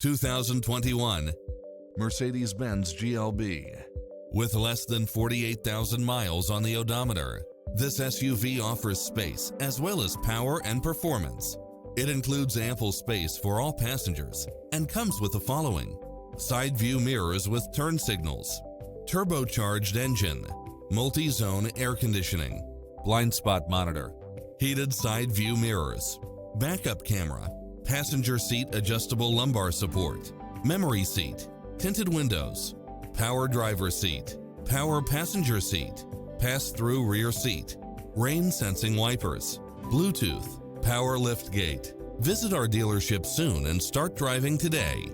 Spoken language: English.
2021 Mercedes-Benz GLB. With less than 48,000 miles on the odometer, this SUV offers space as well as power and performance. It includes ample space for all passengers and comes with the following: side view mirrors with turn signals, turbocharged engine, multi-zone air conditioning, blind spot monitor, heated side view mirrors, backup camera, passenger seat adjustable lumbar support, memory seat, tinted windows, power driver seat, power passenger seat, pass-through rear seat, rain sensing wipers, Bluetooth, power liftgate. Visit our dealership soon and start driving today.